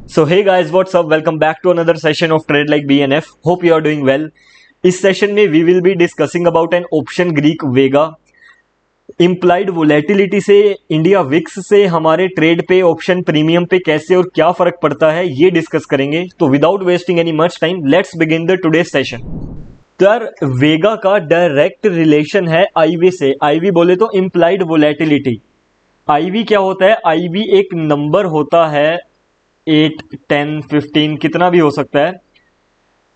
So hey guys, what's up? Welcome back to another session of Trade Like BNF. Hope you are doing well. इस session में we will be discussing about an option Greek Vega. Implied volatility से India VIX से हमारे trade पे option premium पे कैसे और क्या फर्क पड़ता है ये डिस्कस करेंगे। तो without wasting any much time let's begin the today session. तो यार वेगा का डायरेक्ट रिलेशन है आईवी से। आईवी बोले तो इम्प्लाइड वोलेटिलिटी। आईवी क्या होता है? आईवी एक नंबर होता है 8, 10, 15 कितना भी हो सकता है।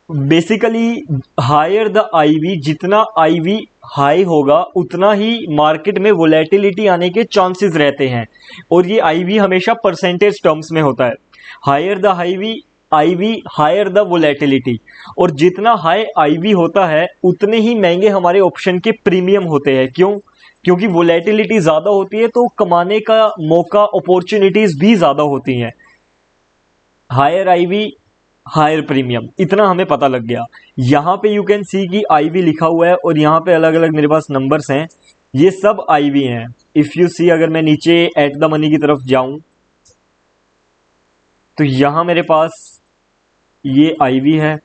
बेसिकली हायर द आईवी, जितना आईवी हाई होगा उतना ही मार्केट में वोलेटिलिटी आने के चांसेस रहते हैं। और ये आईवी हमेशा परसेंटेज टर्म्स में होता है। Higher the IV higher the volatility. और जितना हाई आईवी होता है उतने ही महंगे हमारे ऑप्शन के प्रीमियम होते हैं। क्यों? क्योंकि वोलेटिलिटी ज्यादा होती है तो कमाने का मौका, अपॉर्चुनिटीज भी ज्यादा होती हैं। हायर आईवी हायर प्रीमियम, इतना हमें पता लग गया। यहाँ पे यू कैन सी कि आईवी लिखा हुआ है और यहाँ पे अलग अलग मेरे पास नंबर्स हैं। ये सब आईवी हैं। इफ यू सी, अगर मैं नीचे एट द मनी की तरफ जाऊं तो यहाँ मेरे पास ये आईवी है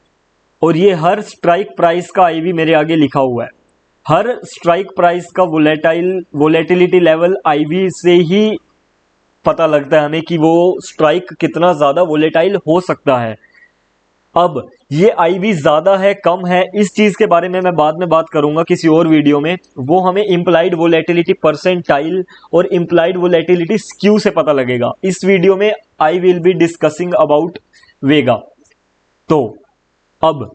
और ये हर स्ट्राइक प्राइस का आईवी मेरे आगे लिखा हुआ है। हर स्ट्राइक प्राइस का वोलेटिलिटी लेवल आईवी से ही पता लगता है हमें कि वो स्ट्राइक कितना ज्यादा वोलेटाइल हो सकता है। अब ये आईवी ज्यादा है कम है इस चीज के बारे में मैं बाद में बात करूंगा किसी और वीडियो में। वो हमें इम्प्लाइड वोलेटिलिटी परसेंटाइल और इम्प्लाइड वोलेटिलिटी स्क्यू से पता लगेगा। इस वीडियो में I will be discussing about vega. तो अब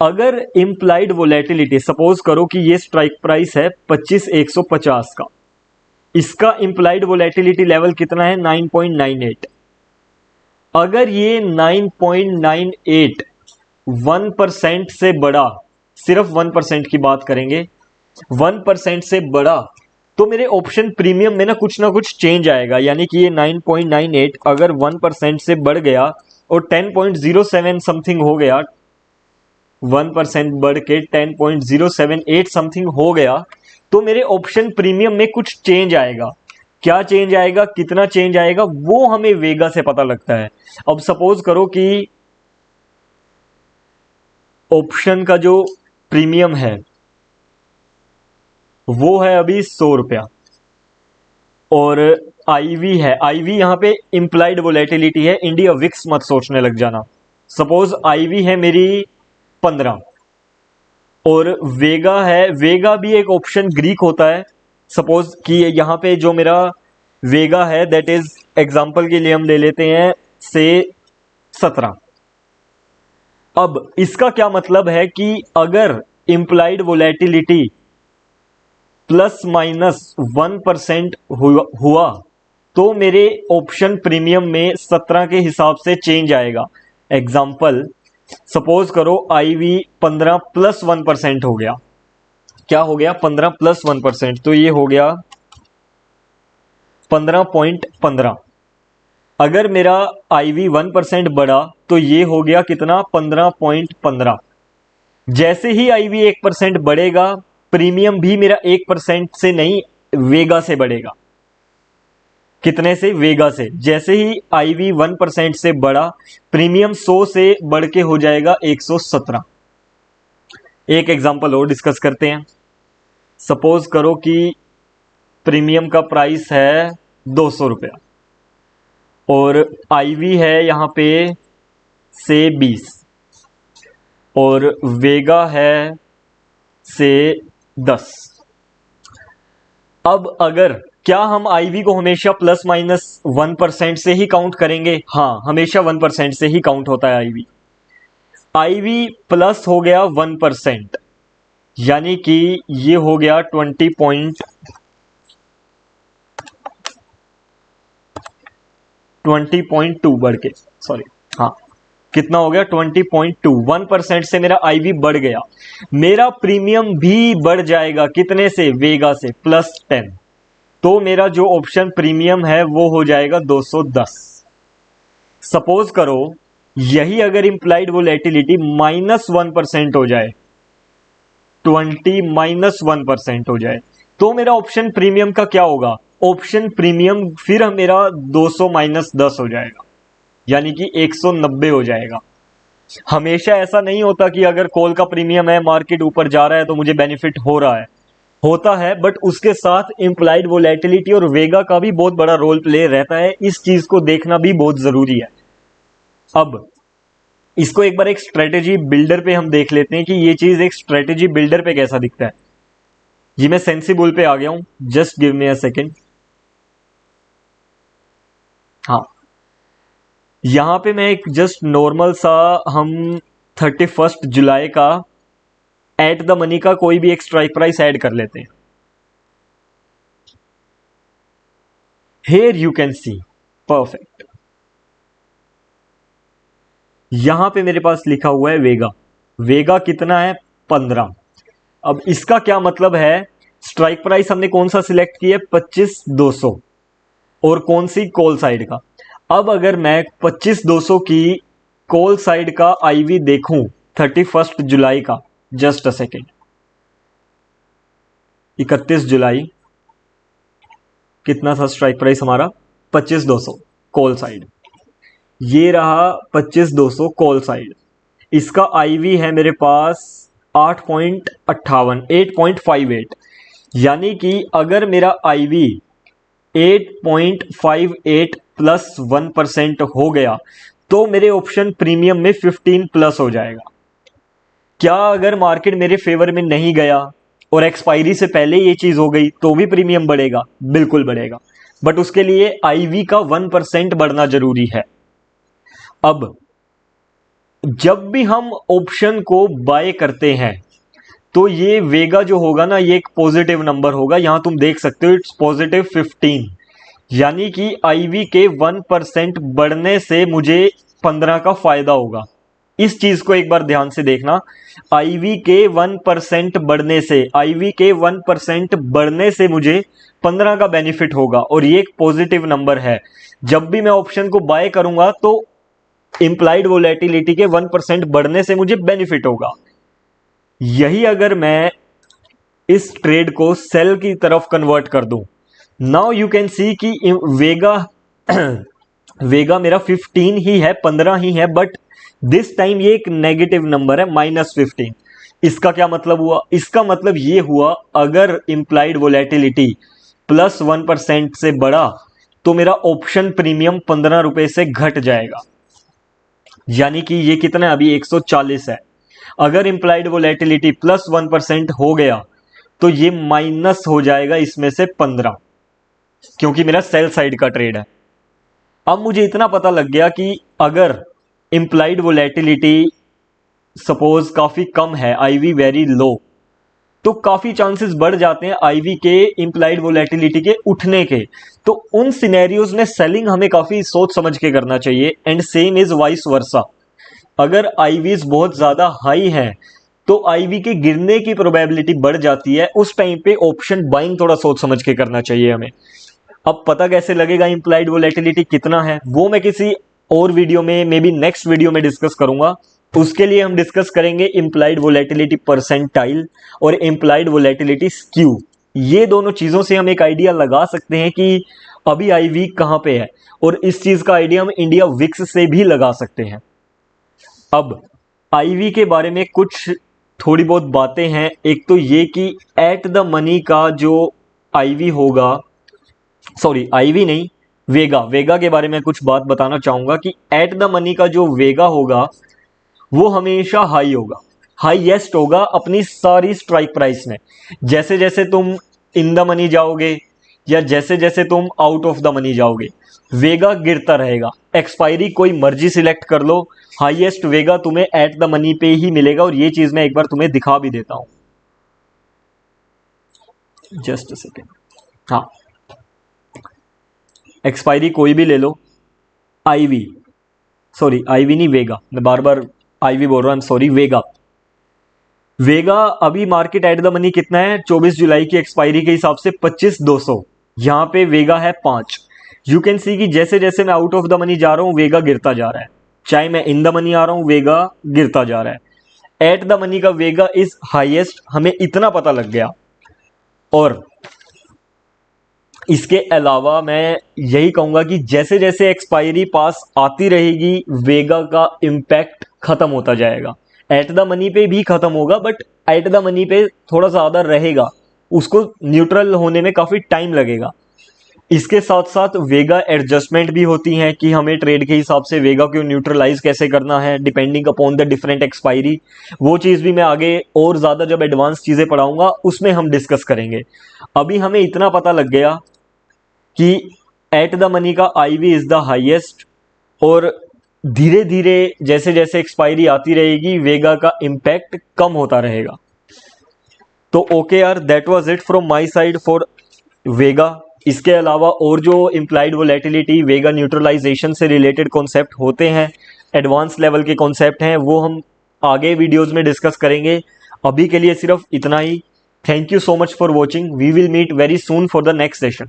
अगर इम्प्लाइड वोलेटिलिटी, सपोज करो कि ये स्ट्राइक प्राइस है 25,150 का, इसका इम्प्लाइड वोलेटिलिटी लेवल कितना है? 9.98। अगर ये 9.98 1% से बड़ा, सिर्फ 1% की बात करेंगे, 1% से बड़ा, तो मेरे ऑप्शन प्रीमियम में ना कुछ चेंज आएगा। यानी कि ये 9.98 अगर 1% से बढ़ गया और 10.07 समथिंग हो गया, 1% बढ़ के 10.078 समथिंग हो गया, तो मेरे ऑप्शन प्रीमियम में कुछ चेंज आएगा। क्या चेंज आएगा, कितना चेंज आएगा, वो हमें वेगा से पता लगता है। अब सपोज करो कि ऑप्शन का जो प्रीमियम है वो है अभी 100 रुपया और आईवी है, आईवी यहां पे इंप्लाइड वोलेटिलिटी है, इंडिया विक्स मत सोचने लग जाना। सपोज आईवी है मेरी 15 और वेगा है, वेगा भी एक ऑप्शन ग्रीक होता है। सपोज कि यहां पे जो मेरा वेगा है दैट इज, एग्जांपल के लिए हम ले लेते हैं से 17। अब इसका क्या मतलब है कि अगर इंप्लाइड वोलेटिलिटी प्लस माइनस 1% हुआ तो मेरे ऑप्शन प्रीमियम में 17 के हिसाब से चेंज आएगा। एग्जांपल सपोज करो आईवी 15 प्लस 1% हो गया। क्या हो गया? 15 प्लस 1%, तो ये हो गया 15.15। अगर मेरा आईवी 1% बढ़ा तो ये हो गया कितना? 15.15। जैसे ही आईवी 1% बढ़ेगा, प्रीमियम भी मेरा 1% से नहीं वेगा से बढ़ेगा। कितने से? वेगा से। जैसे ही आईवी 1% से बढ़ा, प्रीमियम 100 से बढ़ के हो जाएगा 117। एक एग्जांपल और डिस्कस करते हैं। सपोज करो कि प्रीमियम का प्राइस है 200 रुपया और आईवी है यहां पे से 20 और वेगा है से 10। अब अगर क्या हम आईवी को हमेशा प्लस माइनस 1% से ही काउंट करेंगे? हाँ, हमेशा 1% से ही काउंट होता है आईवी। आईवी प्लस हो गया 1%, यानी कि ये हो गया 20.2 बढ़ के, सॉरी, हाँ, कितना हो गया? 20.2। 1% से मेरा आईवी बढ़ गया, मेरा प्रीमियम भी बढ़ जाएगा। कितने से? वेगा से, प्लस 10। तो मेरा जो ऑप्शन प्रीमियम है वो हो जाएगा 210। सपोज करो यही अगर इंप्लाइड वोलेटिलिटी -1% हो जाए, 20 -1% हो जाए, तो मेरा ऑप्शन प्रीमियम का क्या होगा? ऑप्शन प्रीमियम फिर मेरा 200 -10 हो जाएगा। यानी कि 190 हो जाएगा। हमेशा ऐसा नहीं होता कि अगर कॉल का प्रीमियम है, मार्केट ऊपर जा रहा है तो मुझे बेनिफिट हो रहा है, होता है, बट उसके साथ इम्प्लाइड वोलेटिलिटी और वेगा का भी बहुत बड़ा रोल प्ले रहता है। इस चीज को देखना भी बहुत जरूरी है। अब इसको एक बार एक स्ट्रेटेजी बिल्डर पे हम देख लेते हैं कि ये चीज एक स्ट्रेटेजी बिल्डर पे कैसा दिखता है। ये मैं सेंसिबल पे आ गया हूं, just give me a second. हाँ, यहां पे मैं एक जस्ट नॉर्मल सा हम 31 जुलाई का एट द मनी का कोई भी एक स्ट्राइक प्राइस ऐड कर लेते हैं। Here you can see perfect, यहां पे मेरे पास लिखा हुआ है वेगा। वेगा कितना है? 15। अब इसका क्या मतलब है? स्ट्राइक प्राइस हमने कौन सा सिलेक्ट किया? 25,200। और कौन सी? कॉल साइड का। अब अगर मैं 25,200 की कॉल साइड का आईवी देखूं 31 जुलाई का, जस्ट अ सेकेंड, 31 जुलाई कितना था स्ट्राइक प्राइस हमारा? 25,200 कॉल साइड। ये रहा 25,200 कॉल साइड। इसका आईवी है मेरे पास 8.58, 8.58। यानी कि अगर मेरा आईवी 8.58 प्लस 1% हो गया तो मेरे ऑप्शन प्रीमियम में 15 प्लस हो जाएगा। क्या अगर मार्केट मेरे फेवर में नहीं गया और एक्सपायरी से पहले ये चीज हो गई तो भी प्रीमियम बढ़ेगा? बिल्कुल बढ़ेगा, बट उसके लिए आईवी का 1% बढ़ना जरूरी है। अब जब भी हम ऑप्शन को बाय करते हैं तो ये वेगा जो होगा ना, ये एक पॉजिटिव नंबर होगा। यहां तुम देख सकते हो, इट्स पॉजिटिव 15। यानी कि आईवी के 1% बढ़ने से मुझे 15 का फायदा होगा। इस चीज को एक बार ध्यान से देखना। आईवी के 1% बढ़ने से, आईवी के 1% बढ़ने से मुझे 15 का बेनिफिट होगा, और ये एक पॉजिटिव नंबर है। जब भी मैं ऑप्शन को बाय करूंगा तो इंप्लाइड वोलेटिलिटी के 1% बढ़ने से मुझे बेनिफिट होगा। यही अगर मैं इस ट्रेड को सेल की तरफ कन्वर्ट कर दूं, नाउ यू कैन सी कि वेगा वेगा मेरा 15 ही है, 15 ही है, बट दिस टाइम ये एक नेगेटिव नंबर है, -15। इसका क्या मतलब हुआ? इसका मतलब ये हुआ अगर इंप्लाइड वोलेटिलिटी +1% से बढ़ा तो मेरा ऑप्शन प्रीमियम 15 रुपए से घट जाएगा। यानी कि ये कितना है अभी? 140 है। अगर इंप्लाइड वोलेटिलिटी +1% हो गया तो ये माइनस हो जाएगा इसमें से 15, क्योंकि मेरा सेल साइड का ट्रेड है। अब मुझे इतना पता लग गया कि अगर इंप्लाइड वोलेटिलिटी सपोज काफी कम है, आईवी वेरी लो, तो काफी चांसेस बढ़ जाते हैं आईवी के इंप्लाइड वोलेटिलिटी के उठने के। तो उन सिनेरियोज में सेलिंग हमें काफी सोच समझ के करना चाहिए, and same is vice versa. अगर आईवीज बहुत ज्यादा हाई हैं तो आईवी के गिरने की प्रोबेबिलिटी बढ़ जाती है। उस टाइम पे ऑप्शन बाइंग थोड़ा सोच समझ के करना चाहिए हमें। अब पता कैसे लगेगा इंप्लाइड वोलेटिलिटी कितना है? वो मैं किसी और वीडियो में, मे बी नेक्स्ट वीडियो में डिस्कस करूंगा। उसके लिए हम डिस्कस करेंगे इंप्लाइड वोलेटिलिटी परसेंटाइल और इंप्लाइड वोलेटिलिटी स्क्यू। ये दोनों चीजों से हम एक आइडिया लगा सकते हैं कि अभी आईवी कहां पे है, और इस चीज का आइडिया हम इंडिया विक्स से भी लगा सकते हैं। अब आईवी के बारे में कुछ थोड़ी बहुत बातें हैं। एक तो ये कि एट द मनी का जो आईवी होगा, सॉरी आईवी नहीं, वेगा, वेगा के बारे में कुछ बात बताना चाहूंगा कि एट द मनी का जो वेगा होगा वो हमेशा हाई होगा, हाईएस्ट होगा अपनी सारी स्ट्राइक प्राइस में। जैसे जैसे तुम इन द मनी जाओगे या जैसे जैसे तुम आउट ऑफ द मनी जाओगे, वेगा गिरता रहेगा। एक्सपायरी कोई मर्जी सिलेक्ट कर लो, हाईएस्ट वेगा तुम्हें एट द मनी पे ही मिलेगा। और ये चीज मैं एक बार तुम्हें दिखा भी देता हूं, जस्ट अ सेकेंड। हाँ, एक्सपायरी कोई भी ले लो, आईवी, सॉरी आईवी नहीं वेगा, मैं बार बार आईवी बोल रहा हूं, सॉरी वेगा। वेगा अभी मार्केट एट द मनी कितना है 24 जुलाई की एक्सपायरी के हिसाब से? 25,200। यहां पे वेगा है 5। यू कैन सी कि जैसे जैसे मैं आउट ऑफ द मनी जा रहा हूं वेगा गिरता जा रहा है, चाहे मैं इन द मनी आ रहा हूं वेगा गिरता जा रहा है। एट द मनी का वेगा इज हाईएस्ट, हमें इतना पता लग गया। और इसके अलावा मैं यही कहूँगा कि जैसे जैसे एक्सपायरी पास आती रहेगी वेगा का इम्पैक्ट ख़त्म होता जाएगा। एट द मनी पे भी ख़त्म होगा, बट एट द मनी पे थोड़ा ज़्यादा रहेगा, उसको न्यूट्रल होने में काफ़ी टाइम लगेगा। इसके साथ साथ वेगा एडजस्टमेंट भी होती हैं कि हमें ट्रेड के हिसाब से वेगा को न्यूट्रलाइज कैसे करना है depending upon the different expiry. वो चीज़ भी मैं आगे और ज़्यादा जब एडवांस चीज़ें पढ़ाऊंगा उसमें हम डिस्कस करेंगे। अभी हमें इतना पता लग गया कि एट द मनी का आईवी इज़ द हाईएस्ट, और धीरे धीरे जैसे जैसे एक्सपायरी आती रहेगी वेगा का इम्पैक्ट कम होता रहेगा। तो ओके यार, that was it from my side for vega. इसके अलावा और जो इम्प्लाइड वोलेटिलिटी वेगा न्यूट्रलाइजेशन से रिलेटेड कॉन्सेप्ट होते हैं, एडवांस लेवल के कॉन्सेप्ट हैं, वो हम आगे वीडियोस में डिस्कस करेंगे। अभी के लिए सिर्फ इतना ही। Thank you so much for watching. We will meet very soon for the next session.